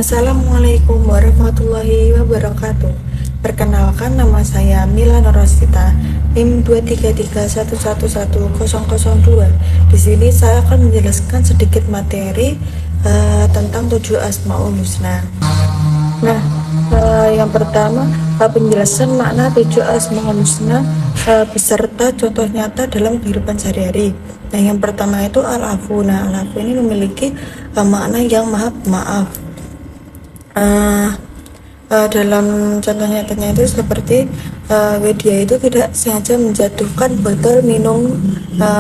Assalamualaikum warahmatullahi wabarakatuh. Perkenalkan, nama saya Mila Norosita, NIM 233111002. Di sini saya akan menjelaskan sedikit materi tentang 7 Asmaul Husna. Nah, yang pertama, penjelasan makna 7 Asmaul Husna beserta contoh nyata dalam kehidupan sehari-hari. Nah, yang pertama itu Al-Afu. Nah, Al-Afu ini memiliki makna yang maha pemaaf. Dalam contoh nyatanya itu seperti Widya itu tidak sengaja menjatuhkan botol minum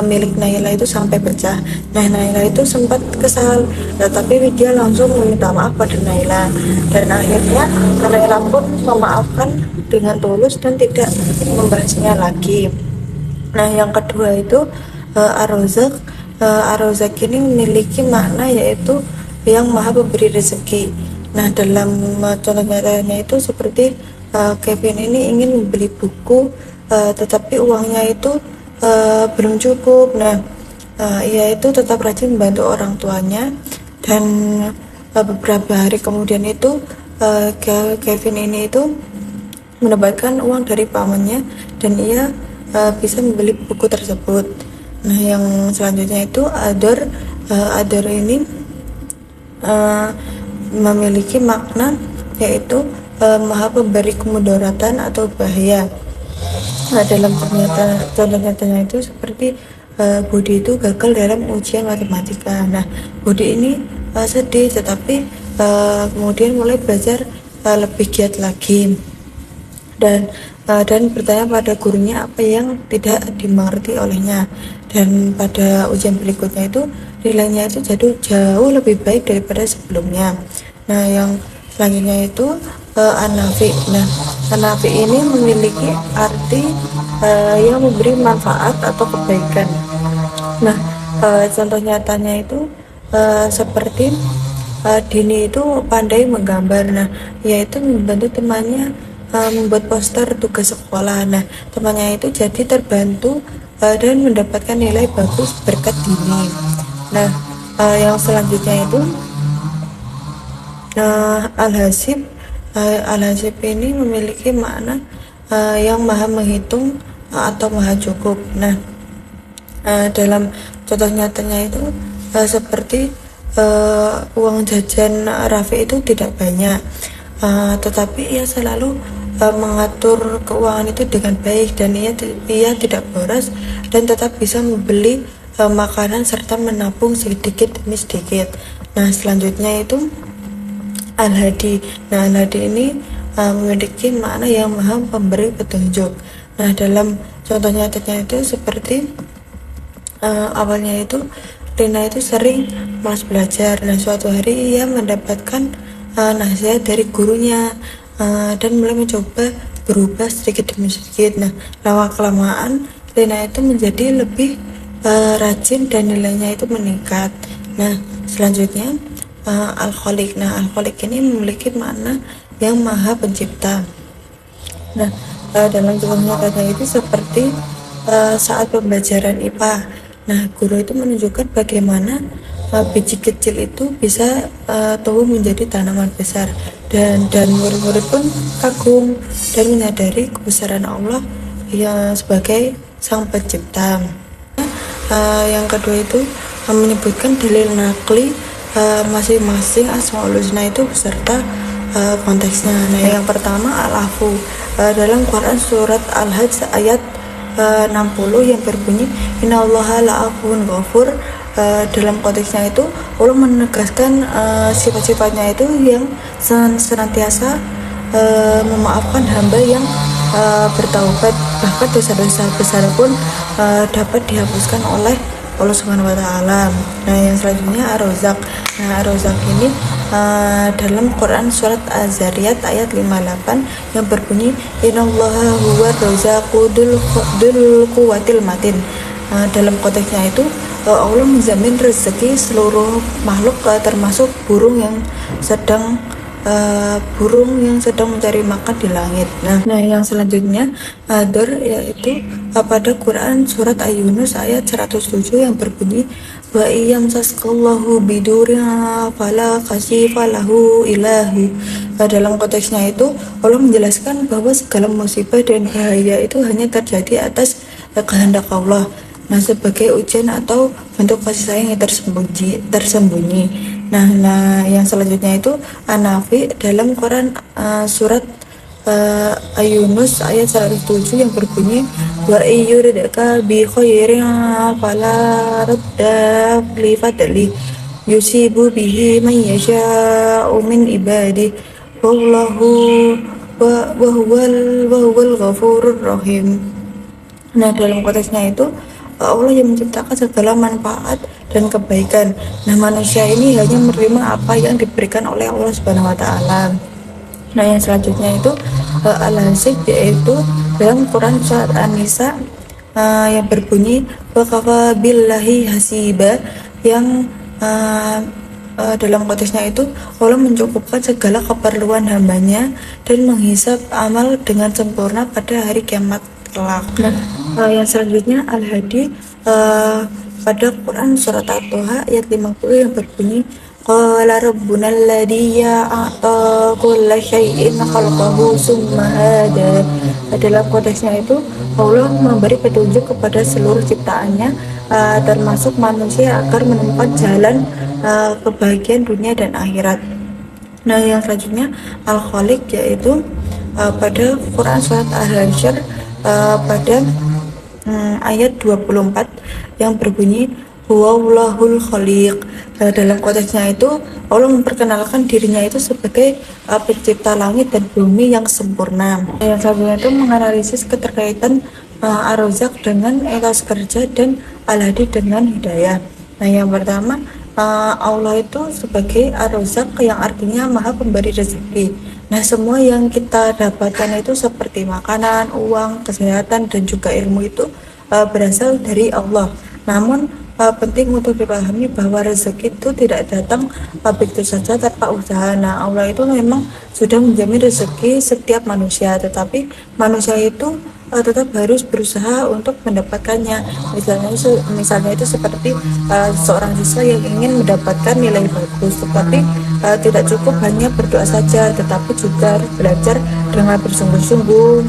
milik Naila itu sampai pecah. Nah, Naila itu sempat kesal, tetapi Widya langsung meminta maaf pada Naila, dan akhirnya Naila pun memaafkan dengan tulus dan tidak membahasnya lagi. Nah, yang kedua itu Ar-Razzaq. Ar-Razzaq ini memiliki makna yaitu yang maha pemberi rezeki. Nah, dalam contoh nyatanya itu seperti Kevin ini ingin membeli buku, tetapi uangnya itu belum cukup. Nah, ia itu tetap rajin membantu orang tuanya, dan beberapa hari kemudian itu Kevin ini itu mendapatkan uang dari pamannya, dan ia bisa membeli buku tersebut. Nah, yang selanjutnya itu Ador. Ador ini memiliki makna yaitu maha pemberi kemudaratan atau bahaya. Nah, dalam contoh nyatanya itu seperti Budi itu gagal dalam ujian matematika. Nah, Budi ini sedih, tetapi kemudian mulai belajar lebih giat lagi, dan bertanya pada gurunya apa yang tidak dimengerti olehnya, dan pada ujian berikutnya itu nilainya itu jauh lebih baik daripada sebelumnya. Nah, yang selanjutnya itu An-Nafi. Nah, An-Nafi ini memiliki arti yang memberi manfaat atau kebaikan. Nah, contoh nyatanya itu seperti Dini itu pandai menggambar. Nah, yaitu membantu temannya membuat poster tugas sekolah. Nah, temannya itu jadi terbantu dan mendapatkan nilai bagus berkat Dini. Nah, yang selanjutnya itu Al-Hasib. Al-Hasib ini memiliki makna yang maha menghitung atau maha cukup. Nah, dalam contoh nyatanya itu seperti uang jajan Raffi itu tidak banyak, tetapi ia selalu mengatur keuangan itu dengan baik, dan ia tidak boros dan tetap bisa membeli makanan serta menabung sedikit demi sedikit. Nah, selanjutnya itu Al-Hadi. Nah, Al-Hadi ini memiliki makna yang maha pemberi petunjuk. Nah, dalam contoh nyatanya itu seperti awalnya itu Rina itu sering malas belajar. Nah, suatu hari ia mendapatkan nasihat dari gurunya, dan mulai mencoba berubah sedikit demi sedikit. Nah, lama kelamaan Rina itu menjadi lebih rajin dan nilainya itu meningkat. Nah, selanjutnya Al-Khaliq. Nah, Al-Khaliq ini memiliki makna yang maha pencipta. Nah, dalam contohnya kata itu seperti saat pembelajaran IPA. Nah, guru itu menunjukkan bagaimana biji kecil itu bisa tumbuh menjadi tanaman besar, dan murid-murid pun kagum dan menyadari kebesaran Allah yang sebagai sang pencipta. Yang kedua itu menyebutkan dalil nakli masing-masing Asmaul Husna itu beserta konteksnya. Nah, yang pertama Al-Afu. Dalam Quran surat Al-Hajj ayat 60 yang berbunyi innallaha la'afun ghafur. Dalam konteksnya itu Allah menegaskan sifat-sifatnya itu yang senantiasa memaafkan hamba yang bertaubat, bahkan dosa-dosa besar pun dapat dihapuskan oleh Allah Subhanahu wa taala. Nah, yang selanjutnya Ar-Razzaq. Nah, Ar-Razzaq ini dalam Quran surat Az-Zariyat ayat 58 yang berbunyi innallaha huwar razzaqu dzul quwwatil matin. Dalam konteksnya itu Allah menjamin rezeki seluruh makhluk, termasuk burung yang sedang mencari makan di langit. Nah, yang selanjutnya Ador, yaitu pada Quran surat Yunus ayat 107 yang berbunyi wa iyam saskallahu bidurya fala kashifa lahu ilahu. Dalam konteksnya itu Allah menjelaskan bahwa segala musibah dan bahaya itu hanya terjadi atas kehendak Allah. Nah, sebagai ujian atau bentuk kasih sayang yang tersembunyi. Nah, yang selanjutnya itu An-Nafi dalam Quran surat Yunus ayat 107 yang berbunyi wa iyyuridka bi khairin fala radda li fadli yusibu bihi man yasha'u min ibadi wallahu wa huwal ghafurur rahim. Nah, dalam konteksnya itu Allah yang menciptakan segala manfaat dan kebaikan. Nah, manusia ini hanya menerima apa yang diberikan oleh Allah Subhanahu wa taala. Nah, yang selanjutnya itu Al-Hasib, yaitu dalam Quran surat An-Nisa yang berbunyi wa kafa billahi hasiba, yang dalam konteksnya itu Allah mencukupkan segala keperluan hambanya dan menghisap amal dengan sempurna pada hari kiamat kelak. Nah, yang selanjutnya Al-Hadi pada Quran surat At-Toha ayat 50 yang berbunyi qala rabbuna alladhi ya'ata kulla syai'in khalaqahu summa hada. Dalam konteksnya itu Allah memberi petunjuk kepada seluruh ciptaannya termasuk manusia agar menemukan jalan kebahagiaan dunia dan akhirat. Nah, yang selanjutnya Al-Khaliq, yaitu pada Quran surat Al-Hasyr pada ayat 24 yang berbunyi huwallahul khaliq. Dalam konteksnya itu Allah memperkenalkan dirinya itu sebagai pencipta langit dan bumi yang sempurna. Yang selanjutnya itu menganalisis keterkaitan Ar-Razzaq dengan etos kerja dan Al-Hadi dengan hidayah. Nah, yang pertama Allah itu sebagai Ar-Razzaq yang artinya maha pemberi rezeki. Nah, semua yang kita dapatkan itu seperti makanan, uang, kesehatan, dan juga ilmu itu berasal dari Allah. Namun penting untuk dipahami bahwa rezeki itu tidak datang begitu saja tanpa usaha. Nah, Allah itu memang sudah menjamin rezeki setiap manusia, tetapi manusia itu tetap harus berusaha untuk mendapatkannya. Misalnya itu seperti seorang siswa yang ingin mendapatkan nilai bagus, tetapi tidak cukup hanya berdoa saja, tetapi juga harus belajar dengan bersungguh-sungguh,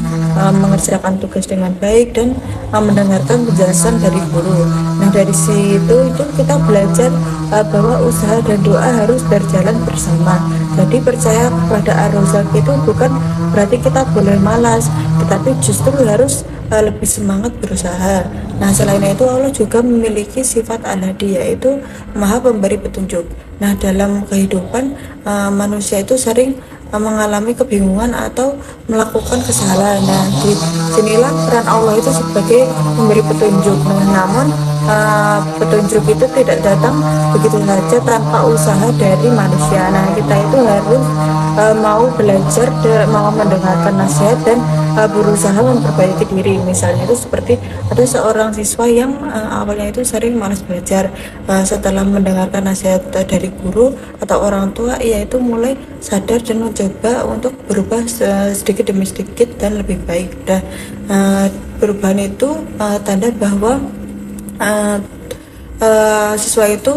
mengerjakan tugas dengan baik, dan mendengarkan penjelasan dari guru. Nah, dari situ itu kita belajar bahwa usaha dan doa harus berjalan bersama. Jadi percaya kepada Ar-Razzaq itu bukan berarti kita boleh malas, tetapi justru harus lebih semangat berusaha. Nah, selain itu Allah juga memiliki sifat Al-Hadi, yaitu maha pemberi petunjuk. Nah, dalam kehidupan manusia itu sering mengalami kebingungan atau melakukan kesalahan. Nah, di sinilah peran Allah itu sebagai pemberi petunjuk. Nah, namun petunjuk itu tidak datang begitu saja tanpa usaha dari manusia. Nah, kita itu harus mau belajar, mau mendengarkan nasihat, dan berusaha memperbaiki diri. Misalnya itu seperti ada seorang siswa yang awalnya itu sering malas belajar, setelah mendengarkan nasihat dari guru atau orang tua, ia itu mulai sadar dan mencoba untuk berubah sedikit demi sedikit dan lebih baik. Dan perubahan itu tanda bahwa siswa itu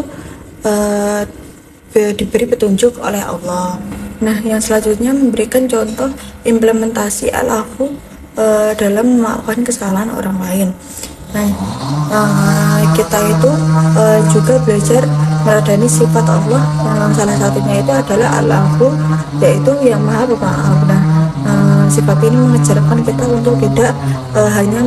diberi petunjuk oleh Allah. Nah, yang selanjutnya memberikan contoh implementasi al-afu dalam melakukan kesalahan orang lain. Nah, kita itu juga belajar meradani sifat Allah. Salah satunya itu adalah al-afu, yaitu yang maha pemaaf. Nah, sifat ini mengajarkan kita untuk tidak hanya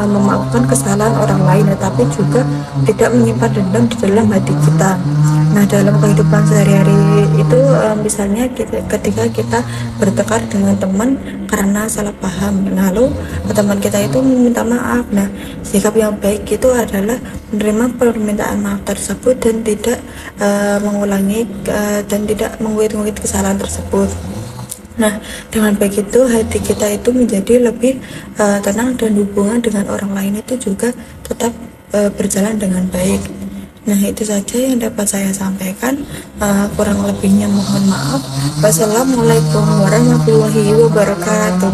memaafkan kesalahan orang lain, tetapi juga tidak menyimpan dendam di dalam hati kita. Nah, dalam kehidupan sehari-hari itu misalnya ketika kita bertengkar dengan teman karena salah paham, lalu teman kita itu meminta maaf. Nah, sikap yang baik itu adalah menerima permintaan maaf tersebut dan tidak mengulangi dan tidak menguit-nguit kesalahan tersebut. Nah, dengan begitu hati kita itu menjadi lebih tenang, dan hubungan dengan orang lain itu juga tetap berjalan dengan baik. Nah, itu saja yang dapat saya sampaikan. Kurang lebihnya mohon maaf. Wassalamualaikum warahmatullahi wabarakatuh.